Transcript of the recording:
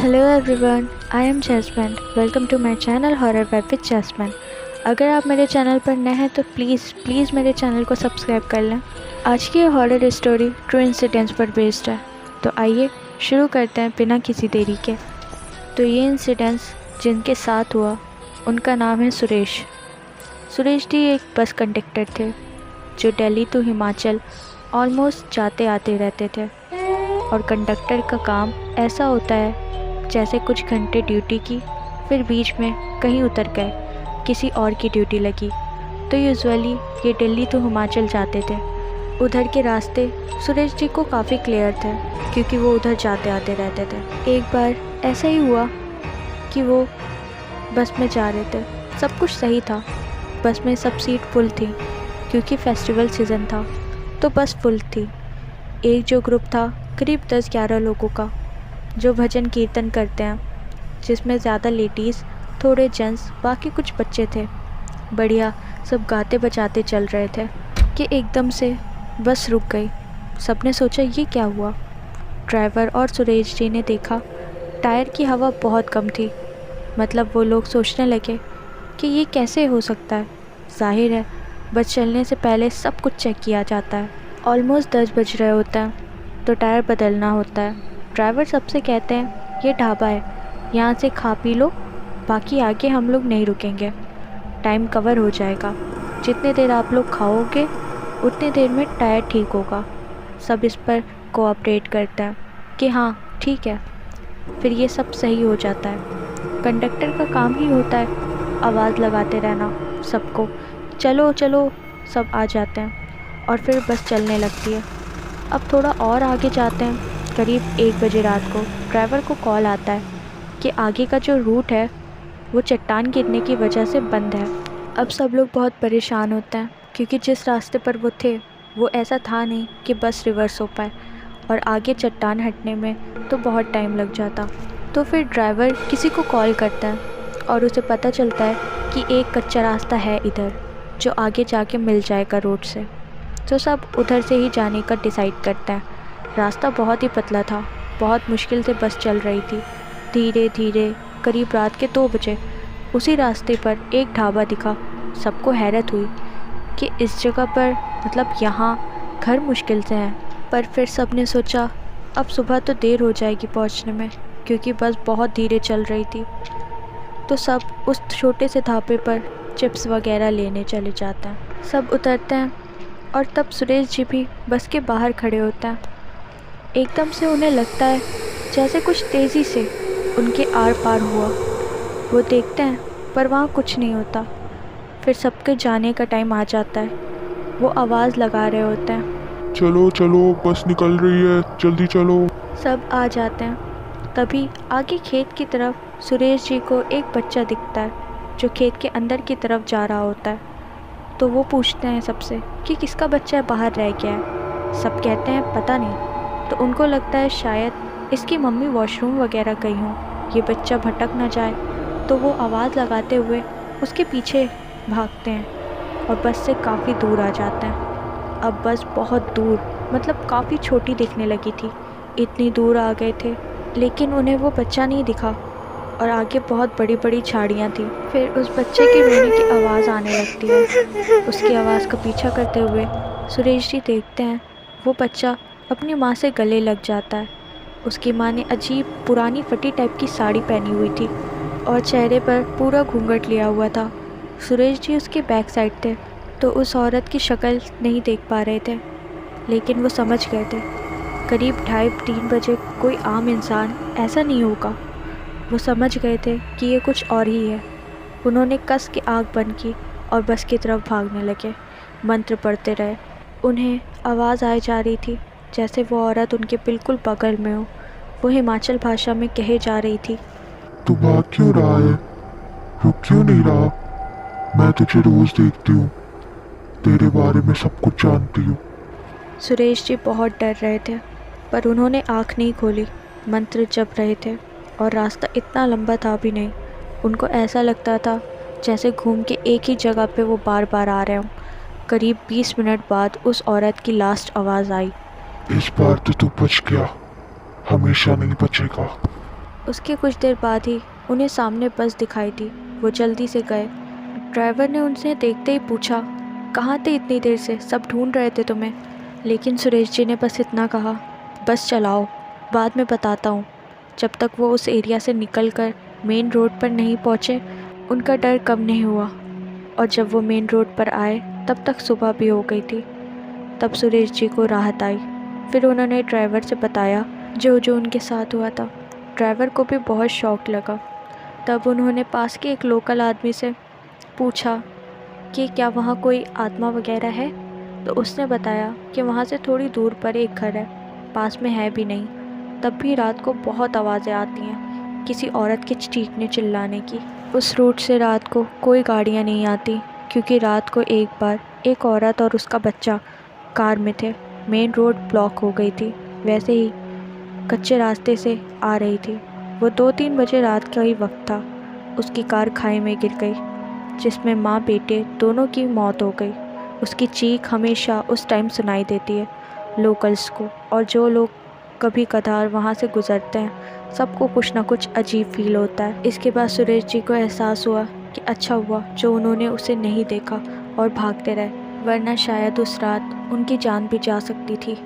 Hello everyone, I am Jasmine. Welcome to my channel horror web with Jasmine. अगर आप मेरे channel पर नए हैं तो प्लीज़ मेरे चैनल को सब्सक्राइब कर लें। आज की ये हॉरर स्टोरी ट्रू इंसिडेंट्स पर बेस्ड है, तो आइए शुरू करते हैं बिना किसी देरी के। तो ये इंसिडेंट्स जिनके साथ हुआ उनका नाम है सुरेश। सुरेश जी एक बस कंडक्टर थे जो दिल्ली टू हिमाचल ऑलमोस्ट जाते आते रहते थे। और कंडक्टर का काम ऐसा होता है जैसे कुछ घंटे ड्यूटी की, फिर बीच में कहीं उतर गए, किसी और की ड्यूटी लगी। तो यूजुअली ये दिल्ली टू हिमाचल जाते थे। उधर के रास्ते सुरेश जी को काफ़ी क्लियर थे क्योंकि वो उधर जाते आते रहते थे। एक बार ऐसा ही हुआ कि वो बस में जा रहे थे, सब कुछ सही था, बस में सब सीट फुल थी क्योंकि फेस्टिवल सीज़न था तो बस फुल थी। एक जो ग्रुप था करीब 10-11 लोगों का जो भजन कीर्तन करते हैं, जिसमें ज़्यादा लेडीज़, थोड़े जेंट्स, बाकी कुछ बच्चे थे। बढ़िया सब गाते बजाते चल रहे थे कि एकदम से बस रुक गई। सबने सोचा ये क्या हुआ। ड्राइवर और सुरेश जी ने देखा टायर की हवा बहुत कम थी। मतलब वो लोग सोचने लगे कि ये कैसे हो सकता है। जाहिर है बस चलने से पहले सब कुछ चेक किया जाता है। ऑलमोस्ट 10 बज रहे होते हैं तो टायर बदलना होता है। ड्राइवर सबसे कहते हैं ये ढाबा है, यहाँ से खा पी लो, बाकी आगे हम लोग नहीं रुकेंगे, टाइम कवर हो जाएगा। जितने देर आप लोग खाओगे उतनी देर में टायर ठीक होगा। सब इस पर कोऑपरेट करते हैं कि हाँ ठीक है। फिर ये सब सही हो जाता है। कंडक्टर का काम ही होता है आवाज़ लगाते रहना सबको, चलो चलो, सब आ जाते हैं और फिर बस चलने लगती है। अब थोड़ा और आगे जाते हैं, करीब 1 बजे रात को ड्राइवर को कॉल आता है कि आगे का जो रूट है वो चट्टान गिरने की वजह से बंद है। अब सब लोग बहुत परेशान होते हैं क्योंकि जिस रास्ते पर वो थे वो ऐसा था नहीं कि बस रिवर्स हो पाए, और आगे चट्टान हटने में तो बहुत टाइम लग जाता। तो फिर ड्राइवर किसी को कॉल करता है और उसे पता चलता है कि एक कच्चा रास्ता है इधर जो आगे जाके मिल जाएगा रोड से। तो सब उधर से ही जाने का डिसाइड करते हैं। रास्ता बहुत ही पतला था, बहुत मुश्किल से बस चल रही थी धीरे धीरे। करीब रात के 2 बजे उसी रास्ते पर एक ढाबा दिखा। सबको हैरत हुई कि इस जगह पर, मतलब यहाँ घर मुश्किल से हैं। पर फिर सब ने सोचा अब सुबह तो देर हो जाएगी पहुँचने में क्योंकि बस बहुत धीरे चल रही थी। तो सब उस छोटे से ढाबे पर चिप्स वगैरह लेने चले जाते हैं। सब उतरते हैं और तब सुरेश जी भी बस के बाहर खड़े होते हैं। एकदम से उन्हें लगता है जैसे कुछ तेज़ी से उनके आर पार हुआ। वो देखते हैं पर वहाँ कुछ नहीं होता। फिर सबके जाने का टाइम आ जाता है। वो आवाज़ लगा रहे होते हैं, चलो चलो बस निकल रही है, जल्दी चलो। सब आ जाते हैं। तभी आगे खेत की तरफ सुरेश जी को एक बच्चा दिखता है जो खेत के अंदर की तरफ जा रहा होता है। तो वो पूछते हैं सबसे कि किसका बच्चा है, बाहर रह गया है। सब कहते हैं पता नहीं। तो उनको लगता है शायद इसकी मम्मी वॉशरूम वगैरह गई हों, ये बच्चा भटक ना जाए। तो वो आवाज़ लगाते हुए उसके पीछे भागते हैं और बस से काफ़ी दूर आ जाते हैं। अब बस बहुत दूर, मतलब काफ़ी छोटी दिखने लगी थी। इतनी दूर आ गए थे लेकिन उन्हें वो बच्चा नहीं दिखा और आगे बहुत बड़ी बड़ी झाड़ियाँ थी। फिर उस बच्चे की रोने की आवाज़ आने लगती है। उसकी आवाज़ का पीछा करते हुए सुरेश जी देखते हैं वो बच्चा अपनी माँ से गले लग जाता है। उसकी माँ ने अजीब पुरानी फटी टाइप की साड़ी पहनी हुई थी और चेहरे पर पूरा घूंघट लिया हुआ था। सुरेश जी उसके बैक साइड थे तो उस औरत की शक्ल नहीं देख पा रहे थे, लेकिन वो समझ गए थे करीब 2:30-3 बजे कोई आम इंसान ऐसा नहीं होगा। वो समझ गए थे कि ये कुछ और ही है। उन्होंने कस के आँख बंद की और बस की तरफ भागने लगे। मंत्र पढ़ते रहे। उन्हें आवाज़ आई जा रही थी जैसे वो औरत उनके बिल्कुल बगल में हो। वो हिमाचल भाषा में कहे जा रही थी, तू भाग क्यों रहा है, रुक क्यों नहीं रहा? मैं तुझे रोज देखती हूँ, तेरे बारे में सब कुछ जानती हूँ। सुरेश जी बहुत डर रहे थे पर उन्होंने आँख नहीं खोली। मंत्र जप रहे थे और रास्ता इतना लंबा था भी नहीं। उनको ऐसा लगता था जैसे घूम के एक ही जगह पे वो बार बार आ रहे हों। करीब 20 मिनट बाद उस औरत की लास्ट आवाज़ आई, इस बार तो तू बच गया, हमेशा नहीं बचेगा। उसके कुछ देर बाद ही उन्हें सामने बस दिखाई दी। वो जल्दी से गए। ड्राइवर ने उनसे देखते ही पूछा, कहाँ थे इतनी देर से, सब ढूंढ रहे थे तुम्हें। लेकिन सुरेश जी ने बस इतना कहा, बस चलाओ, बाद में बताता हूँ। जब तक वो उस एरिया से निकलकर मेन रोड पर नहीं पहुँचे, उनका डर कम नहीं हुआ। और जब वो मेन रोड पर आए तब तक सुबह भी हो गई थी। तब सुरेश जी को राहत आई। फिर उन्होंने ड्राइवर से बताया जो जो उनके साथ हुआ था। ड्राइवर को भी बहुत शौक लगा। तब उन्होंने पास के एक लोकल आदमी से पूछा कि क्या वहाँ कोई आत्मा वगैरह है। तो उसने बताया कि वहाँ से थोड़ी दूर पर एक घर है, पास में है भी नहीं। तब भी रात को बहुत आवाज़ें आती हैं, किसी औरत के चीखने चिल्लाने की। उस रूट से रात को कोई गाड़ियाँ नहीं आती, क्योंकि रात को एक बार एक औरत और उसका बच्चा कार में थे। मेन रोड ब्लॉक हो गई थी, वैसे ही कच्चे रास्ते से आ रही थी। वो 2-3 बजे रात का ही वक्त था। उसकी कार खाई में गिर गई, जिसमें माँ बेटे दोनों की मौत हो गई। उसकी चीख हमेशा उस टाइम सुनाई देती है लोकल्स को, और जो लोग कभी कभार वहाँ से गुजरते हैं सबको कुछ ना कुछ अजीब फील होता है। इसके बाद सुरेश जी को एहसास हुआ कि अच्छा हुआ जो उन्होंने उसे नहीं देखा और भागते रहे, वरना शायद उस रात उनकी जान भी जा सकती थी।